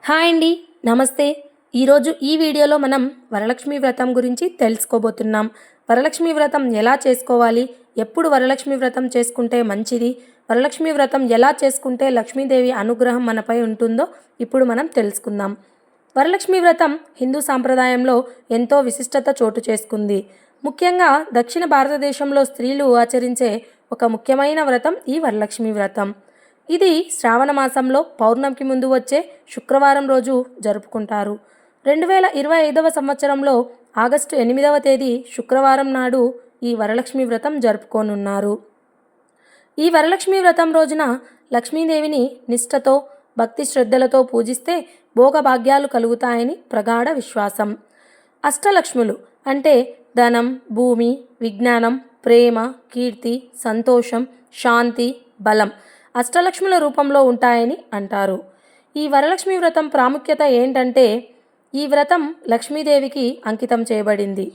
Hi అండి, నమస్తే. ఈరోజు ఈ వీడియోలో మనం వరలక్ష్మి వ్రతం గురించి తెలుసుకోబోతున్నాం. వరలక్ష్మి వ్రతం ఎలా చేసుకోవాలి, ఎప్పుడు వరలక్ష్మి వ్రతం చేసుకుంటే మంచిది, వరలక్ష్మి వ్రతం ఎలా చేసుకుంటే లక్ష్మీదేవి అనుగ్రహం మనపై ఉంటుందో ఇప్పుడు మనం తెలుసుకుందాం. వరలక్ష్మి వ్రతం హిందూ సాంప్రదాయంలో ఎంతో విశిష్టత చోటు చేసుకుంది. ముఖ్యంగా దక్షిణ భారతదేశంలో స్త్రీలు ఆచరించే ఒక ముఖ్యమైన వ్రతం ఈ వరలక్ష్మి వ్రతం. ఇది శ్రావణ మాసంలో పౌర్ణమికి ముందు వచ్చే శుక్రవారం రోజు జరుపుకుంటారు. 2025వ సంవత్సరంలో ఆగస్టు 8వ తేదీ శుక్రవారం నాడు ఈ వరలక్ష్మి వ్రతం జరుపుకోనున్నారు. ఈ వరలక్ష్మి వ్రతం రోజున లక్ష్మీదేవిని నిష్ఠతో భక్తి శ్రద్ధలతో పూజిస్తే భోగభాగ్యాలు కలుగుతాయని ప్రగాఢ విశ్వాసం. అష్టలక్ష్ములు అంటే ధనం, భూమి, విజ్ఞానం, ప్రేమ, కీర్తి, సంతోషం, శాంతి, బలం అష్టలక్ష్ముల రూపంలో ఉంటాయని అంటారు. ఈ వరలక్ష్మి వ్రతం ప్రాముఖ్యత ఏంటంటే, ఈ వ్రతం లక్ష్మీదేవికి అంకితం చేయబడింది.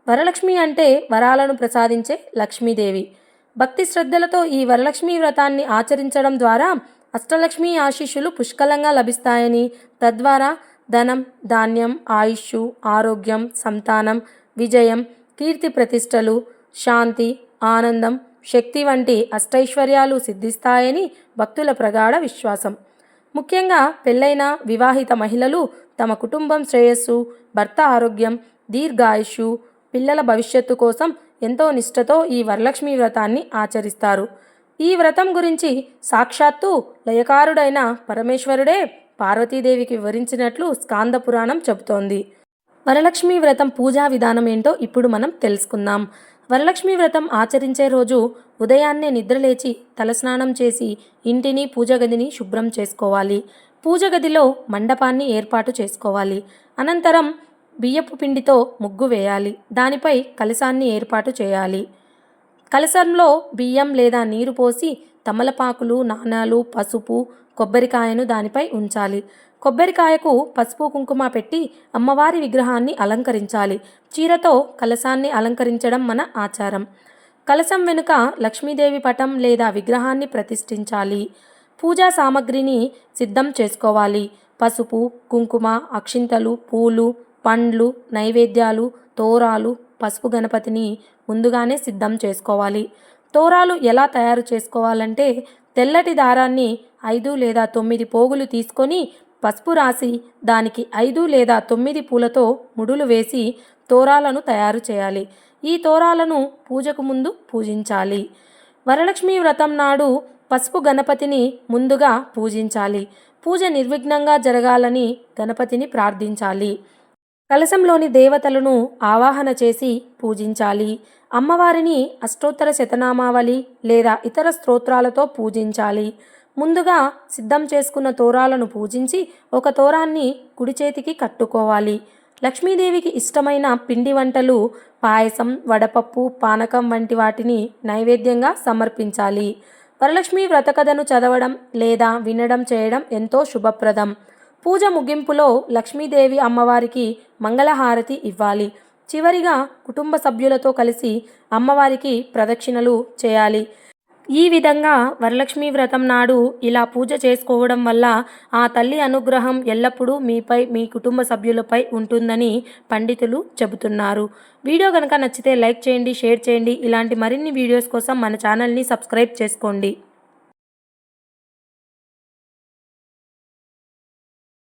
వరలక్ష్మి అంటే వరాలను ప్రసాదించే లక్ష్మీదేవి. భక్తి శ్రద్ధలతో ఈ వరలక్ష్మి వ్రతాన్ని ఆచరించడం ద్వారా అష్టలక్ష్మి ఆశీస్సులు పుష్కలంగా లభిస్తాయని, తద్వారా ధనం, ధాన్యం, ఆయుష్, ఆరోగ్యం, సంతానం, విజయం, కీర్తి ప్రతిష్టలు, శాంతి, ఆనందం, శక్తి వంటి అష్టైశ్వర్యాలు సిద్ధిస్తాయని భక్తుల ప్రగాఢ విశ్వాసం. ముఖ్యంగా పెళ్ళైన వివాహిత మహిళలు తమ కుటుంబం శ్రేయస్సు, భర్త ఆరోగ్యం, దీర్ఘాయుషు, పిల్లల భవిష్యత్తు కోసం ఎంతో నిష్ఠతో ఈ వరలక్ష్మి వ్రతాన్ని ఆచరిస్తారు. ఈ వ్రతం గురించి సాక్షాత్తు లయకారుడైన పరమేశ్వరుడే పార్వతీదేవికి వివరించినట్లు స్కాంద పురాణం చెబుతోంది. వరలక్ష్మి వ్రతం పూజా విధానం ఏంటో ఇప్పుడు మనం తెలుసుకుందాం. వరలక్ష్మి వ్రతం ఆచరించే రోజు ఉదయాన్నే నిద్రలేచి తలస్నానం చేసి ఇంటిని పూజ గదిని శుభ్రం చేసుకోవాలి. పూజ గదిలో మండపాన్ని ఏర్పాటు చేసుకోవాలి. అనంతరం బియ్యపు పిండితో ముగ్గు వేయాలి. దానిపై కలశాన్ని ఏర్పాటు చేయాలి. కలశంలో బియ్యం లేదా నీరు పోసి తమలపాకులు, నాణాలు, పసుపు, కొబ్బరికాయను దానిపై ఉంచాలి. కొబ్బరికాయకు పసుపు కుంకుమ పెట్టి అమ్మవారి విగ్రహాన్ని అలంకరించాలి. చీరతో కలశాన్ని అలంకరించడం మన ఆచారం. కలశం వెనుక లక్ష్మీదేవి పటం లేదా విగ్రహాన్ని ప్రతిష్ఠించాలి. పూజా సామగ్రిని సిద్ధం చేసుకోవాలి. పసుపు, కుంకుమ, అక్షింతలు, పూలు, పండ్లు, నైవేద్యాలు, తోరాలు, పసుపు గణపతిని ముందుగానే సిద్ధం చేసుకోవాలి. తోరాలు ఎలా తయారు చేసుకోవాలంటే, తెల్లటి దారాన్ని 5 లేదా 9 పోగులు తీసుకొని పసుపు రాసి దానికి 5 లేదా 9 పూలతో ముడులు వేసి తోరాలను తయారు చేయాలి. ఈ తోరాలను పూజకు ముందు పూజించాలి. వరలక్ష్మి వ్రతం నాడు పసుపు గణపతిని ముందుగా పూజించాలి. పూజ నిర్విఘ్నంగా జరగాలని గణపతిని ప్రార్థించాలి. కలశంలోని దేవతలను ఆవాహన చేసి పూజించాలి. అమ్మవారిని అష్టోత్తర శతనామావళి లేదా ఇతర స్తోత్రాలతో పూజించాలి. ముందుగా సిద్ధం చేసుకున్న తోరాలను పూజించి ఒక తోరాన్ని కుడి చేతికి కట్టుకోవాలి. లక్ష్మీదేవికి ఇష్టమైన పిండి వంటలు, పాయసం, వడపప్పు, పానకం వంటి వాటిని నైవేద్యంగా సమర్పించాలి. వరలక్ష్మి వ్రతకథను చదవడం లేదా వినడం చేయడం ఎంతో శుభప్రదం. పూజ ముగింపులో లక్ష్మీదేవి అమ్మవారికి మంగళహారతి ఇవ్వాలి. చివరిగా కుటుంబ సభ్యులతో కలిసి అమ్మవారికి ప్రదక్షిణలు చేయాలి. ఈ విధంగా వరలక్ష్మి వ్రతం నాడు ఇలా పూజ చేసుకోవడం వల్ల ఆ తల్లి అనుగ్రహం ఎల్లప్పుడూ మీపై, మీ కుటుంబ సభ్యులపై ఉంటుందని పండితులు చెబుతున్నారు. వీడియో కనుక నచ్చితే లైక్ చేయండి, షేర్ చేయండి. ఇలాంటి మరిన్ని వీడియోస్ కోసం మన ఛానల్ని సబ్స్క్రైబ్ చేసుకోండి.